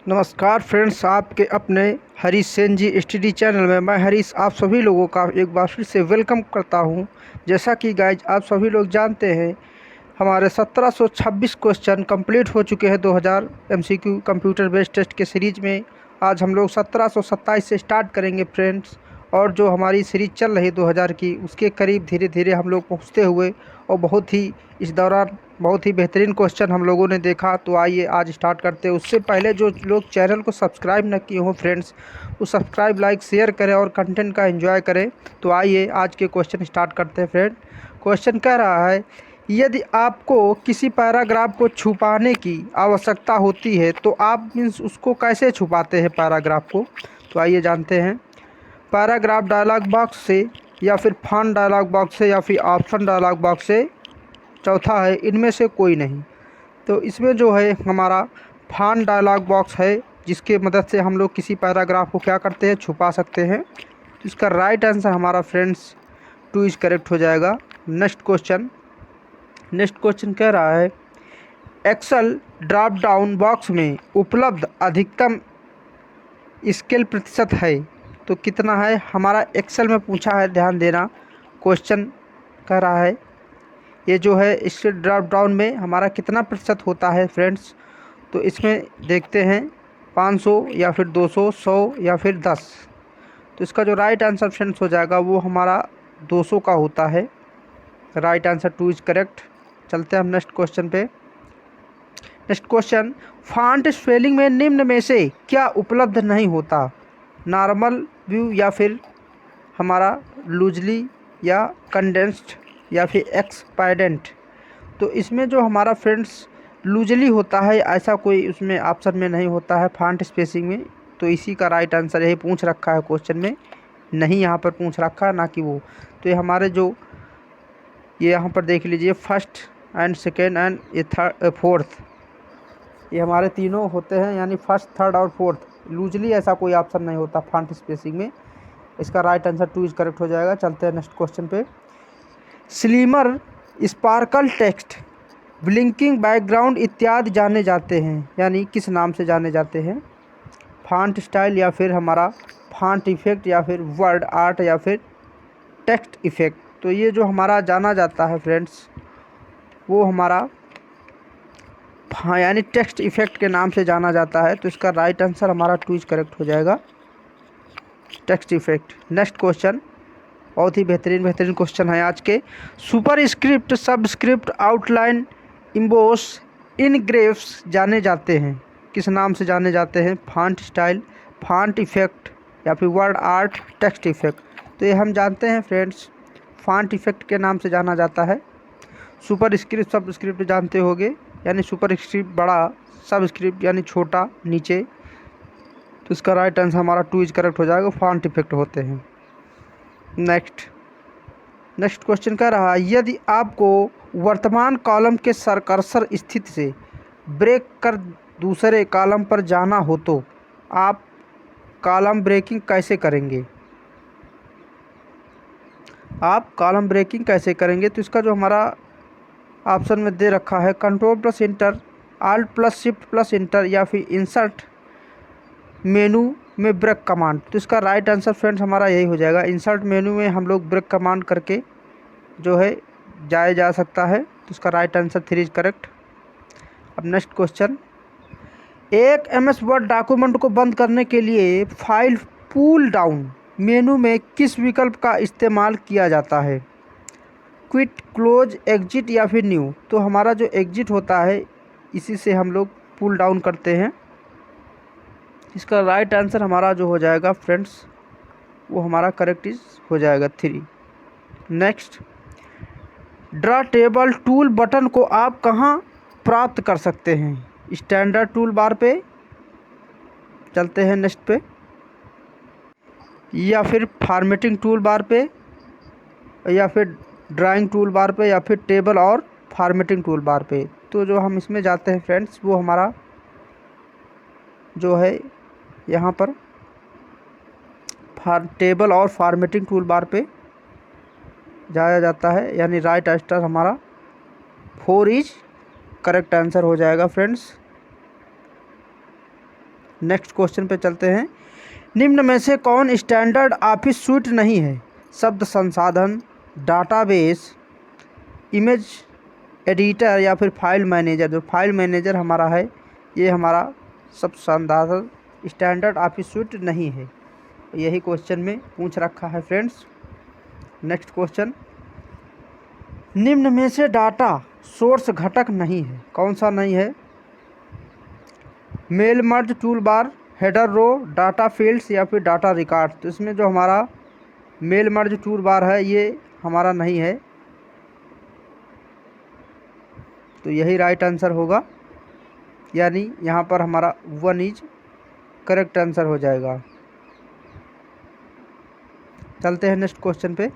नमस्कार फ्रेंड्स, आपके अपने हरीश सेन जी स्टडी चैनल में मैं हरीश आप सभी लोगों का एक बार फिर से वेलकम करता हूं। जैसा कि गाइज आप सभी लोग जानते हैं, हमारे 1726 क्वेश्चन कंप्लीट हो चुके हैं 2000 एमसीक्यू कंप्यूटर बेस्ड टेस्ट के सीरीज में। आज हम लोग 1727 से स्टार्ट करेंगे फ्रेंड्स, और जो हमारी सीरीज चल रही 2000 की उसके करीब धीरे धीरे हम लोग पहुँचते हुए, और बहुत ही इस दौरान बहुत ही बेहतरीन क्वेश्चन हम लोगों ने देखा। तो आइए आज स्टार्ट करते हैं। उससे पहले जो लोग चैनल को सब्सक्राइब न किए हों फ्रेंड्स, वो सब्सक्राइब, लाइक, शेयर करें और कंटेंट का एंजॉय करें। तो आइए आज के क्वेश्चन स्टार्ट करते हैं फ्रेंड। क्वेश्चन कह रहा है, यदि आपको किसी पैराग्राफ को छुपाने की आवश्यकता होती है तो आप मीन्स उसको कैसे छुपाते हैं पैराग्राफ को। तो आइए जानते हैं। पैराग्राफ डायलॉग बॉक्स से, या फिर फॉन्ट डायलॉग बॉक्स से, या फिर ऑप्शन डायलॉग बॉक्स से। चौथा है इनमें से कोई नहीं। तो इसमें जो है हमारा फॉन्ट डायलॉग बॉक्स है, जिसके मदद से हम लोग किसी पैराग्राफ को क्या करते हैं, छुपा सकते हैं। तो इसका राइट आंसर हमारा फ्रेंड्स 2 इज करेक्ट हो जाएगा। नेक्स्ट क्वेश्चन कह रहा है, एक्सेल ड्रॉप डाउन बॉक्स में उपलब्ध अधिकतम स्केल प्रतिशत है तो कितना है। हमारा एक्सेल में पूछा है, ध्यान देना। क्वेश्चन कह रहा है ये जो है इसके ड्रॉप डाउन में हमारा कितना प्रतिशत होता है फ्रेंड्स। तो इसमें देखते हैं 500 या फिर 200, 100 या फिर 10। तो इसका जो राइट आंसर फ्रेंड्स हो जाएगा वो हमारा 200 का होता है। Right answer 2 is correct. चलते हैं हम नेक्स्ट क्वेश्चन पे। नेक्स्ट क्वेश्चन, फॉन्ट स्पेलिंग में निम्न में से क्या उपलब्ध नहीं होता। नॉर्मल व्यू, या फिर हमारा लूजली, या कंडेंस्ड, या फिर एक्सपाइडेंट। तो इसमें जो हमारा फ्रेंड्स लूजली होता है, ऐसा कोई उसमें ऑप्शन में नहीं होता है फॉन्ट स्पेसिंग में। तो इसी का राइट आंसर यही पूछ रखा है क्वेश्चन में, नहीं यहाँ पर पूछ रखा है, ना कि वो। तो ये हमारे जो ये यहाँ पर देख लीजिए, फर्स्ट एंड सेकेंड एंड ये थर्ड फोर्थ, ये हमारे तीनों होते हैं, यानी फर्स्ट, थर्ड और फोर्थ। लूजली ऐसा कोई ऑप्शन नहीं होता फॉन्ट स्पेसिंग में। इसका राइट आंसर 2 इज करेक्ट हो जाएगा। चलते हैं नेक्स्ट क्वेश्चन पे। Slimmer, sparkle text, blinking background इत्यादि जाने जाते हैं, यानी किस नाम से जाने जाते हैं। फॉन्ट स्टाइल, या फिर हमारा फॉन्ट इफेक्ट, या फिर वर्ड आर्ट, या फिर टेक्स्ट इफेक्ट। तो ये जो हमारा जाना जाता है फ्रेंड्स, वो हमारा यानी टेक्स्ट इफेक्ट के नाम से जाना जाता है। तो इसका राइट आंसर हमारा 2 इज करेक्ट हो जाएगा, टेक्स्ट इफेक्ट। नेक्स्ट क्वेश्चन बहुत ही बेहतरीन क्वेश्चन है आज के। Super script, subscript, outline, emboss, engraves जाने जाते हैं, किस नाम से जाने जाते हैं। फॉन्ट स्टाइल, फॉन्ट इफेक्ट, या फिर वर्ड आर्ट, टेक्स्ट इफेक्ट। तो ये हम जानते हैं फ्रेंड्स, फॉन्ट इफेक्ट के नाम से जाना जाता है। सुपर स्क्रिप्ट, सब स्क्रिप्ट जानते होंगे, यानी सुपर स्क्रिप्ट बड़ा, सब स्क्रिप्ट यानी छोटा नीचे। तो इसका राइट आंसर हमारा 2 इज करेक्ट हो जाएगा, फॉन्ट इफेक्ट होते हैं। नेक्स्ट क्वेश्चन कह रहा है, यदि आपको वर्तमान कॉलम के कर्सर स्थिति से ब्रेक कर दूसरे कॉलम पर जाना हो तो आप कॉलम ब्रेकिंग कैसे करेंगे। तो इसका जो हमारा ऑप्शन में दे रखा है, control plus inter, alt plus shift plus inter, या फिर इंसर्ट मेनू में ब्रेक कमांड। तो इसका राइट आंसर फ्रेंड्स हमारा यही हो जाएगा, इंसर्ट मेनू में हम लोग ब्रेक कमांड करके जो है जाया जा सकता है। तो इसका राइट आंसर 3 इज करेक्ट। अब नेक्स्ट क्वेश्चन, एक MS वर्ड डॉक्यूमेंट को बंद करने के लिए फाइल पुल डाउन मेनू में किस विकल्प का इस्तेमाल किया जाता है। क्विट, क्लोज, एग्जिट, या फिर न्यू। तो हमारा जो एग्जिट होता है, इसी से हम लोग पुल डाउन करते हैं। इसका राइट आंसर हमारा जो हो जाएगा फ्रेंड्स, वो हमारा करेक्ट हो जाएगा 3। Next, draw table tool button को आप कहाँ प्राप्त कर सकते हैं। स्टैंडर्ड टूल बार पे, चलते हैं नेक्स्ट पे, या फिर फॉर्मेटिंग टूल बार पे, या फिर ड्राइंग टूल बार पे, या फिर टेबल और फॉर्मेटिंग टूल बार पे। तो जो हम इसमें जाते हैं फ्रेंड्स, वो हमारा जो है यहाँ पर टेबल और फॉर्मेटिंग टूल बार पे जाया जाता है, यानी राइट आंसर हमारा 4 इज करेक्ट आंसर हो जाएगा फ्रेंड्स। नेक्स्ट क्वेश्चन पे चलते हैं। निम्न में से कौन स्टैंडर्ड ऑफिस सूट नहीं है? शब्द संसाधन, डाटाबेस, इमेज एडिटर या फिर फाइल मैनेजर। जो फाइल मैनेजर हमारा है ये हमारा सब साधारण स्टैंडर्ड ऑफिस सूट नहीं है। यही क्वेश्चन में पूछ रखा है फ्रेंड्स। नेक्स्ट क्वेश्चन, निम्न में से डाटा सोर्स घटक नहीं है, कौन सा नहीं है? Mail merge tool bar, header row, data fields या फिर डाटा रिकॉर्ड। तो इसमें जो हमारा मेल मर्ज टूल बार है ये हमारा नहीं है, तो यही राइट आंसर होगा, यानी यहाँ पर हमारा 1 इज करेक्ट आंसर हो जाएगा। चलते हैं नेक्स्ट क्वेश्चन पे।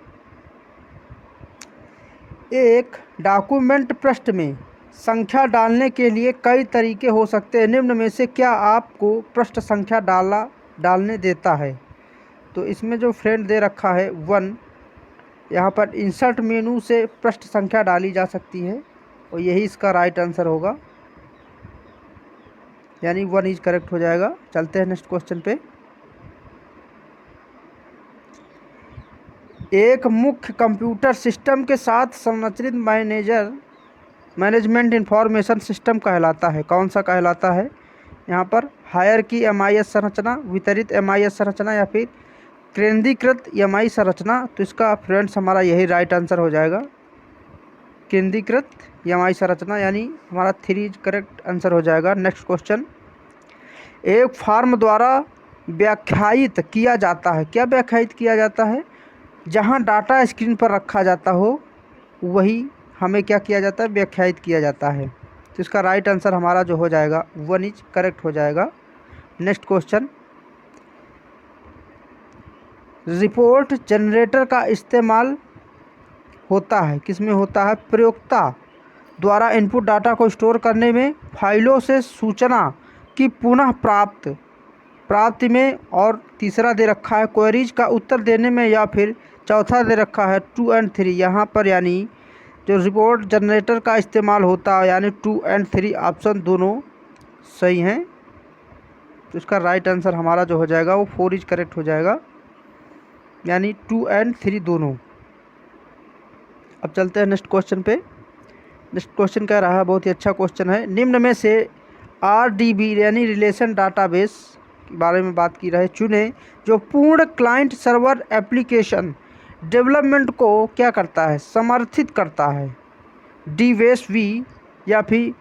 एक डॉक्यूमेंट पृष्ठ में संख्या डालने के लिए कई तरीके हो सकते हैं, निम्न में से क्या आपको पृष्ठ संख्या डालने देता है? तो इसमें जो फ्रेंड दे रखा है 1, यहाँ पर इंसर्ट मेनू से पृष्ठ संख्या डाली जा सकती है और यही इसका राइट आंसर होगा, यानी 1 इज करेक्ट हो जाएगा। चलते हैं नेक्स्ट क्वेश्चन पे। एक मुख्य कंप्यूटर सिस्टम के साथ संरचित मैनेजमेंट इंफॉर्मेशन सिस्टम कहलाता है, कौन सा कहलाता है? यहाँ पर हायरार्की एमआईएस संरचना, वितरित एमआईएस संरचना या फिर केंद्रीकृत एमआई संरचना। तो इसका फ्रेंड्स हमारा यही राइट आंसर हो जाएगा, केंद्रीकृत एमआई संरचना, यानी हमारा 3 इज करेक्ट आंसर हो जाएगा। नेक्स्ट क्वेश्चन, एक फॉर्म द्वारा व्याख्यायित किया जाता है, क्या व्याख्यायित किया जाता है? जहाँ डाटा स्क्रीन पर रखा जाता हो वही हमें क्या किया जाता है? व्याख्यायित किया जाता है। तो इसका राइट आंसर हमारा जो हो जाएगा 1 इज करेक्ट हो जाएगा। नेक्स्ट क्वेश्चन, रिपोर्ट जनरेटर का इस्तेमाल होता है, किस में होता है? प्रयोक्ता द्वारा इनपुट डाटा को स्टोर करने में, फाइलों से सूचना की पुनः प्राप्ति में, और तीसरा दे रखा है क्वेरीज का उत्तर देने में, या फिर चौथा दे रखा है 2 और 3। यहाँ पर यानी जो रिपोर्ट जनरेटर का इस्तेमाल होता है, यानी 2 और 3 ऑप्शन दोनों सही हैं। तो इसका राइट आंसर हमारा जो हो जाएगा वो 4 इज करेक्ट हो जाएगा, यानी 2 और 3 दोनों। अब चलते हैं नेक्स्ट क्वेश्चन पे। नेक्स्ट क्वेश्चन कह रहा है, बहुत ही अच्छा क्वेश्चन है, निम्न में से RDB यानी रिलेशन डाटाबेस के बारे में बात की रहे, चुने जो पूर्ण क्लाइंट सर्वर एप्लीकेशन डेवलपमेंट को क्या करता है? समर्थित करता है। DBase V या फिर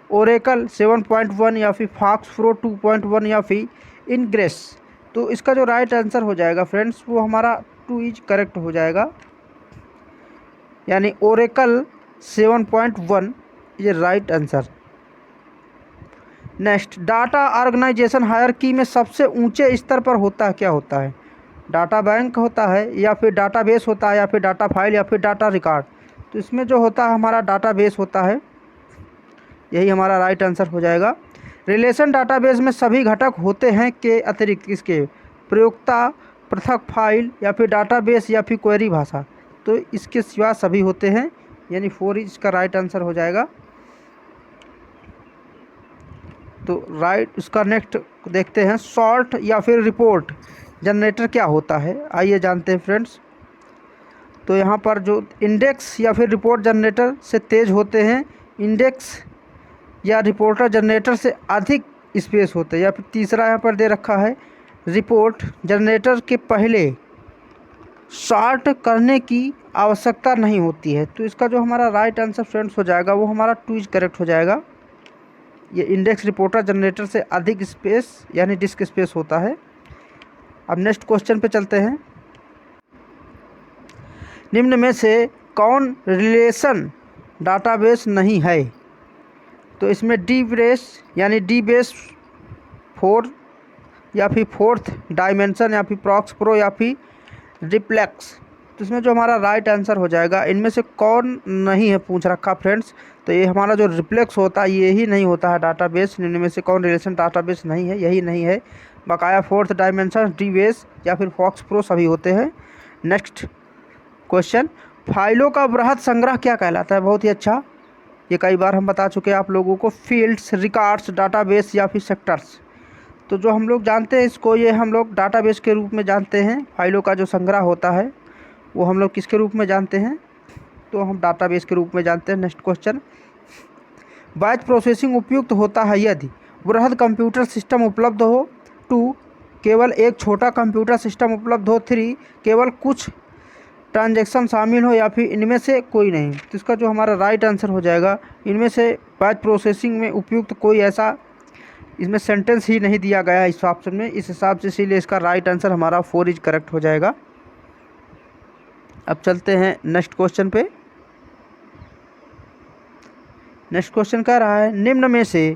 ओरेकल 7.1 या फिर फॉक्स प्रो 2.1 या फिर इनग्रेस। तो इसका जो राइट आंसर हो जाएगा फ्रेंड्स वो हमारा 2 इज करेक्ट हो जाएगा, यानी ओरेकल 7.1 ये right answer. Next, data organisation hierarchy में सबसे ऊंचे स्तर पर होता है, क्या होता है? डाटा बैंक होता है या फिर डाटाबेस होता है या फिर डाटा फाइल या फिर डाटा रिकॉर्ड। तो इसमें जो होता है हमारा डाटाबेस होता है, यही हमारा राइट आंसर हो जाएगा। रिलेशन डाटाबेस में सभी घटक होते हैं के अतिरिक्त इसके प्रयोक्ता, पृथक फाइल या फिर डाटाबेस या फिर क्वेरी भाषा। तो इसके सिवा सभी होते हैं, यानी 4 इसका राइट आंसर हो जाएगा। तो राइट इसका नेक्स्ट देखते हैं, सॉर्ट या फिर रिपोर्ट जनरेटर क्या होता है, आइए जानते हैं फ्रेंड्स। तो यहाँ पर जो इंडेक्स या फिर रिपोर्ट जनरेटर से तेज़ होते हैं, इंडेक्स या रिपोर्टर जनरेटर से अधिक स्पेस होते हैं, या फिर तीसरा यहाँ पर दे रखा है रिपोर्ट जनरेटर के पहले सॉर्ट करने की आवश्यकता नहीं होती है। तो इसका जो हमारा राइट आंसर फ्रेंड्स हो जाएगा वो हमारा 2 इज करेक्ट हो जाएगा। ये इंडेक्स रिपोर्टर जनरेटर से अधिक स्पेस यानी डिस्क स्पेस होता है। अब नेक्स्ट क्वेश्चन पे चलते हैं, निम्न में से कौन रिलेशन डाटाबेस नहीं है? तो इसमें DBase यानी DBase 4 या फिर फोर्थ डायमेंशन या फिर प्रॉक्स प्रो या फिर रिप्लेक्स। तो इसमें जो हमारा राइट आंसर हो जाएगा, इनमें से कौन नहीं है पूछ रखा फ्रेंड्स। तो ये हमारा जो रिप्लेक्स होता है ये ही नहीं होता है डाटाबेस। निम्न में से कौन रिलेशन डाटाबेस नहीं है, यही नहीं है। बकाया फोर्थ डायमेंशन, DBase या फिर फॉक्स प्रो सभी होते हैं। नेक्स्ट क्वेश्चन, फाइलों का बृहद संग्रह क्या कहलाता है? बहुत ही अच्छा, ये कई बार हम बता चुके हैं आप लोगों को। फील्ड्स, रिकॉर्ड्स, डाटाबेस या फिर सेक्टर्स। तो जो हम लोग जानते हैं इसको, ये हम लोग डाटाबेस के रूप में जानते हैं। फाइलों का जो संग्रह होता है वो हम लोग किसके रूप में जानते हैं, तो हम डाटाबेस के रूप में जानते हैं। नेक्स्ट क्वेश्चन, बैच प्रोसेसिंग उपयुक्त होता है यदि वृहद कंप्यूटर सिस्टम उपलब्ध हो, 2 केवल एक छोटा कंप्यूटर सिस्टम उपलब्ध हो, 3 केवल कुछ ट्रांजैक्शन शामिल हो, या फिर इनमें से कोई नहीं। तो इसका जो हमारा राइट आंसर हो जाएगा, इनमें से बैच प्रोसेसिंग में उपयुक्त कोई ऐसा इसमें सेंटेंस ही नहीं दिया गया है इस ऑप्शन में, इस हिसाब से, इसीलिए इसका राइट आंसर हमारा 4 इज करेक्ट हो जाएगा। अब चलते हैं नेक्स्ट क्वेश्चन पे। नेक्स्ट क्वेश्चन कह रहा है, निम्न में से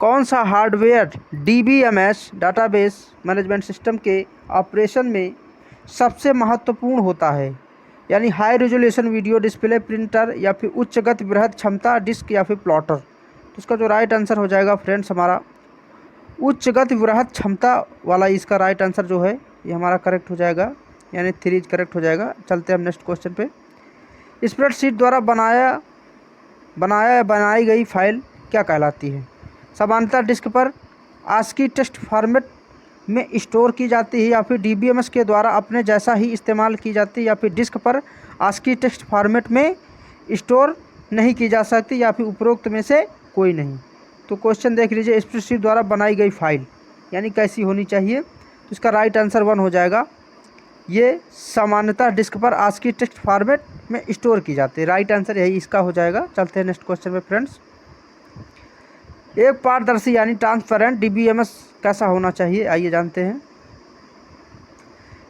कौन सा hardware DBMS database management system के ऑपरेशन में सबसे महत्वपूर्ण होता है, यानी high resolution video display printer, या फिर उच्च गति बृहद क्षमता डिस्क, या फिर प्लॉटर। तो इसका जो राइट आंसर हो जाएगा फ्रेंड्स हमारा उच्च गति बृहद क्षमता वाला, इसका राइट आंसर जो है ये हमारा करेक्ट हो जाएगा, यानी 3 करेक्ट हो जाएगा। चलते हैं हम नेक्स्ट क्वेश्चन पे। स्प्रेडशीट द्वारा बनाई गई फाइल क्या कहलाती है? सामान्यतः डिस्क पर आस्की टेक्स्ट फॉर्मेट में स्टोर की जाती है, या फिर DBMS के द्वारा अपने जैसा ही इस्तेमाल की जाती है, या फिर डिस्क पर आस्की टेक्स्ट फॉर्मेट में स्टोर नहीं की जा सकती, या फिर उपरोक्त में से कोई नहीं। तो क्वेश्चन देख लीजिए, स्प्रेडशीट द्वारा बनाई गई फाइल यानी कैसी होनी चाहिए, तो इसका राइट आंसर 1 हो जाएगा। ये सामान्यतः डिस्क पर आस्की टेक्स्ट फॉर्मेट में स्टोर की जाती है, राइट आंसर यही इसका हो जाएगा। चलते हैं नेक्स्ट क्वेश्चन में फ्रेंड्स। एक पारदर्शी यानी ट्रांसपेरेंट DBMS कैसा होना चाहिए, आइए जानते हैं।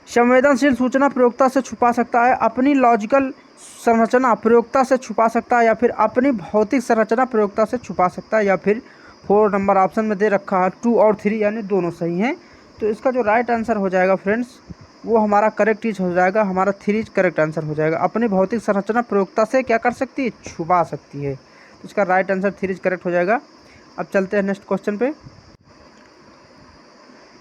संवेदनशील सूचना प्रयोक्ता से छुपा सकता है, अपनी लॉजिकल संरचना प्रयोक्ता से छुपा सकता है, या फिर अपनी भौतिक संरचना प्रयोक्ता से छुपा सकता है, या फिर 4 नंबर ऑप्शन में दे रखा है 2 और 3 यानी दोनों सही हैं। तो इसका जो राइट आंसर हो जाएगा फ्रेंड्स वो हमारा करेक्ट इज हो जाएगा, हमारा 3 करेक्ट आंसर हो जाएगा। अपनी भौतिक संरचना प्रयोक्ता से क्या कर सकती है, छुपा सकती है। तो इसका राइट आंसर 3 करेक्ट हो जाएगा। अब चलते हैं नेक्स्ट क्वेश्चन पे।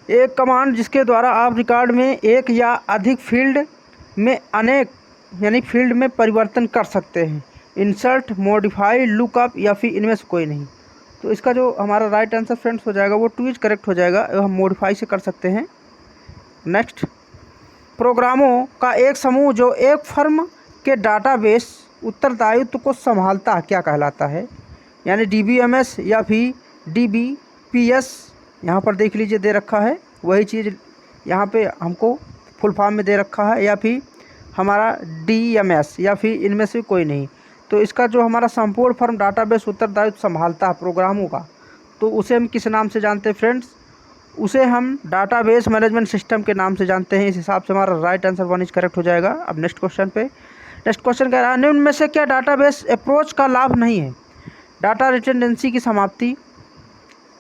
एक कमांड जिसके द्वारा आप रिकॉर्ड में एक या अधिक फील्ड में अनेक यानी फील्ड में परिवर्तन कर सकते हैं, इंसर्ट, मॉडिफाई, लुकअप, या फिर इनमें से कोई नहीं। तो इसका जो हमारा राइट आंसर फ्रेंड्स हो जाएगा वो 2 करेक्ट हो जाएगा, हम मॉडिफाई से कर सकते हैं। नेक्स्ट, प्रोग्रामों का एक समूह जो एक फर्म के डाटाबेस उत्तरदायित्व को संभालता है क्या कहलाता है, यानी DBMS या फिर DBPS। यहाँ पर देख लीजिए दे रखा है वही चीज़ यहाँ पे हमको फुल फॉर्म में दे रखा है, या फिर हमारा DMS, या फिर इनमें से कोई नहीं। तो इसका जो हमारा संपूर्ण फर्म डाटाबेस उत्तरदायित्व संभालता है प्रोग्रामों का, तो उसे हम किस नाम से जानते हैं फ्रेंड्स, उसे हम डाटाबेस मैनेजमेंट सिस्टम के नाम से जानते हैं। इस हिसाब से हमारा राइट आंसर 1 इज करेक्ट हो जाएगा। अब नेक्स्ट क्वेश्चन पे। नेक्स्ट क्वेश्चन कह रहा है, निम्न में से क्या डाटाबेस अप्रोच का लाभ नहीं है? डाटा रिटेंडेंसी की समाप्ति।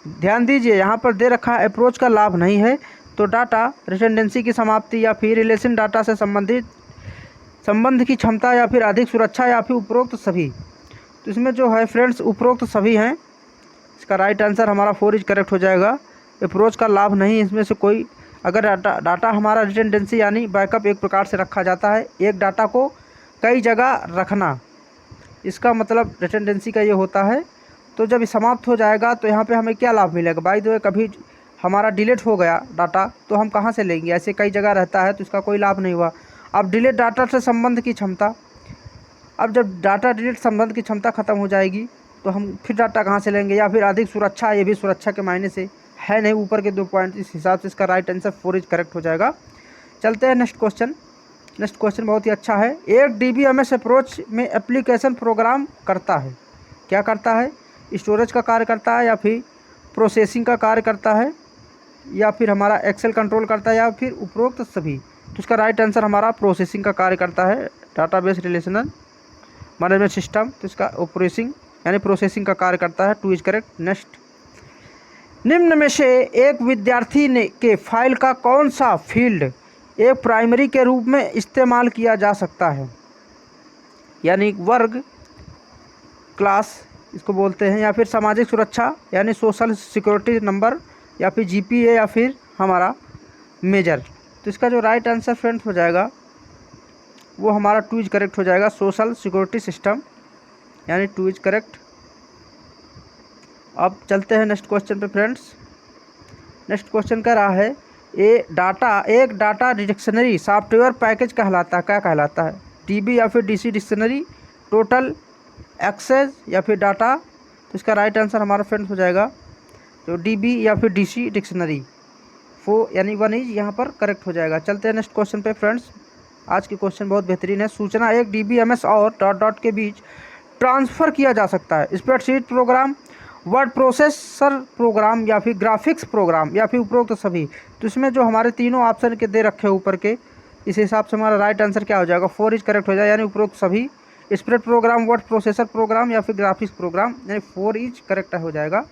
ध्यान दीजिए यहाँ पर दे रखा है अप्रोच का लाभ नहीं है, तो डाटा रिटेंडेंसी की समाप्ति, या फिर रिलेशन डाटा से संबंध की क्षमता, या फिर अधिक सुरक्षा, या फिर उपरोक्त सभी। तो इसमें जो है फ्रेंड्स उपरोक्त सभी हैं। इसका राइट आंसर हमारा 4 इज करेक्ट हो जाएगा। अप्रोच का लाभ नहीं इसमें से कोई। अगर डाटा हमारा रिटेंडेंसी यानी बैकअप एक प्रकार से रखा जाता है, एक डाटा को कई जगह रखना, इसका मतलब रिटेंडेंसी का ये होता है। तो जब समाप्त हो जाएगा तो यहाँ पे हमें क्या लाभ मिलेगा? बाय द वे, कभी हमारा डिलीट हो गया डाटा तो हम कहाँ से लेंगे? ऐसे कई जगह रहता है तो इसका कोई लाभ नहीं हुआ। अब डिलीट डाटा से संबंध की क्षमता, अब जब डाटा डिलीट संबंध की क्षमता खत्म हो जाएगी तो हम फिर डाटा कहाँ से लेंगे? या फिर अधिक सुरक्षा, ये भी सुरक्षा के मायने से है नहीं, ऊपर के 2 पॉइंट, इस हिसाब से इसका राइट आंसर 4 इज करेक्ट हो जाएगा। चलते हैं नेक्स्ट क्वेश्चन। नेक्स्ट क्वेश्चन बहुत ही अच्छा है। एक DBMS अप्रोच में एप्लीकेशन प्रोग्राम करता है, क्या करता है? स्टोरेज का कार्य करता है, या फिर प्रोसेसिंग का कार्य करता है, या फिर हमारा एक्सेल कंट्रोल करता है, या फिर उपरोक्त सभी। तो इसका राइट आंसर हमारा प्रोसेसिंग का कार्य करता है, डाटाबेस रिलेशनल मैनेजमेंट सिस्टम। तो इसका ऑपरेसिंग यानी प्रोसेसिंग का कार्य करता है। 2 इज करेक्ट। नेक्स्ट, निम्न में से एक विद्यार्थी ने के फाइल का कौन सा फील्ड एक प्राइमरी के रूप में इस्तेमाल किया जा सकता है, यानी वर्ग, क्लास इसको बोलते हैं, या फिर सामाजिक सुरक्षा यानी सोशल सिक्योरिटी नंबर, या फिर GPA, या फिर हमारा मेजर। तो इसका जो राइट आंसर फ्रेंड्स हो जाएगा वो हमारा 2 इज करेक्ट हो जाएगा, सोशल सिक्योरिटी सिस्टम, यानी 2 इज करेक्ट। अब चलते हैं नेक्स्ट क्वेश्चन पे फ्रेंड्स। नेक्स्ट क्वेश्चन कह रहा है एक डाटा डिक्शनरी सॉफ्टवेयर पैकेज कहलाता है, क्या कहलाता है? डीबी या फिर डीसी डिक्शनरी, टोटल एक्सेस या फिर डाटा। तो इसका राइट आंसर हमारा फ्रेंड्स हो जाएगा तो डीबी या फिर डीसी डिक्शनरी। यानी 1 इज यहाँ पर करेक्ट हो जाएगा। चलते हैं नेक्स्ट क्वेश्चन पे फ्रेंड्स। आज के क्वेश्चन बहुत बेहतरीन है। सूचना एक डीबीएमएस और डॉट डॉट के बीच ट्रांसफ़र किया जा सकता है। Spreadsheet program, word processor program या फिर ग्राफिक्स प्रोग्राम या फिर उपरोक्त सभी। तो इसमें जो हमारे तीनों ऑप्शन के दे रखे हैं ऊपर के, इस हिसाब से हमारा राइट आंसर क्या हो जाएगा? 4 इज करेक्ट हो जाएगा, यानी उपरोक्त सभी। Spread program, word processor program या फिर ग्राफिक्स प्रोग्राम, यानी 4 इज करेक्ट हो जाएगा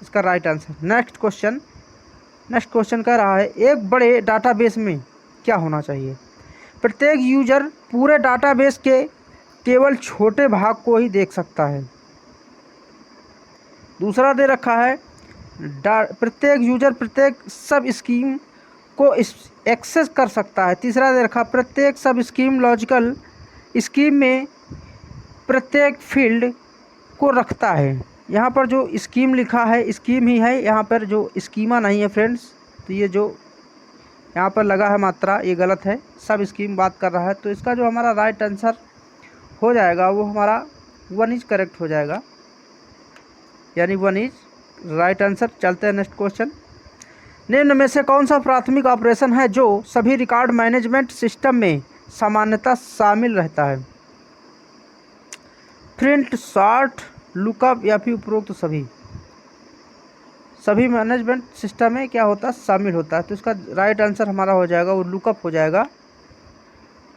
इसका राइट आंसर। नेक्स्ट क्वेश्चन कह रहा है एक बड़े डाटाबेस में क्या होना चाहिए? प्रत्येक यूजर पूरे डाटाबेस के केवल छोटे भाग को ही देख सकता है। दूसरा दे रखा है प्रत्येक यूजर प्रत्येक सब स्कीम को एक्सेस कर सकता है। तीसरा दे रखा प्रत्येक सब स्कीम लॉजिकल स्कीम में प्रत्येक फील्ड को रखता है। यहाँ पर जो स्कीम लिखा है स्कीम ही है, यहाँ पर जो स्कीमा नहीं है फ्रेंड्स। तो ये जो यहाँ पर लगा है मात्रा ये गलत है, सब स्कीम बात कर रहा है। तो इसका जो हमारा राइट आंसर हो जाएगा वो हमारा 1 इज करेक्ट हो जाएगा, यानी 1 इज राइट आंसर। चलते हैं नेक्स्ट क्वेश्चन। निम्न में से कौन सा प्राथमिक ऑपरेशन है जो सभी रिकॉर्ड मैनेजमेंट सिस्टम में सामान्यतः शामिल रहता है? प्रिंट, सॉर्ट, लुकअप या फिर उपरोक्त सभी मैनेजमेंट सिस्टम में क्या होता है? शामिल होता है। तो इसका राइट आंसर हमारा हो जाएगा वो लुकअप हो जाएगा,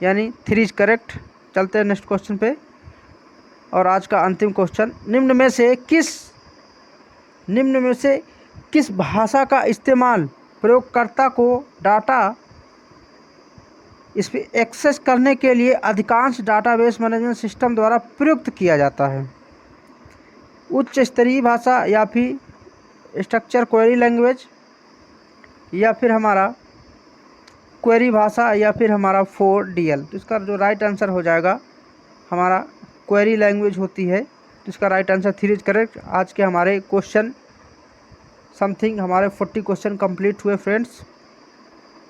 यानी 3 इज करेक्ट। चलते हैं नेक्स्ट क्वेश्चन पे। और आज का अंतिम क्वेश्चन, निम्न में से किस भाषा का इस्तेमाल प्रयोगकर्ता को डाटा इस पर एक्सेस करने के लिए अधिकांश डाटाबेस मैनेजमेंट सिस्टम द्वारा प्रयुक्त किया जाता है? उच्च स्तरीय भाषा या फिर स्ट्रक्चर क्वेरी लैंग्वेज या फिर हमारा क्वेरी भाषा या फिर हमारा 4DL। तो इसका जो राइट आंसर हो जाएगा हमारा क्वेरी लैंग्वेज होती है। तो इसका राइट आंसर 3 इज करेक्ट। आज के हमारे क्वेश्चन समथिंग हमारे 40 क्वेश्चन कंप्लीट हुए फ्रेंड्स।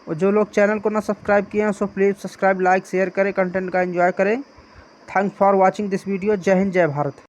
और जो लोग चैनल को ना सब्सक्राइब किए हैं so please subscribe, like, share करें, कंटेंट का एंजॉय करें। Thanks for watching this video. जय हिंद, जय भारत।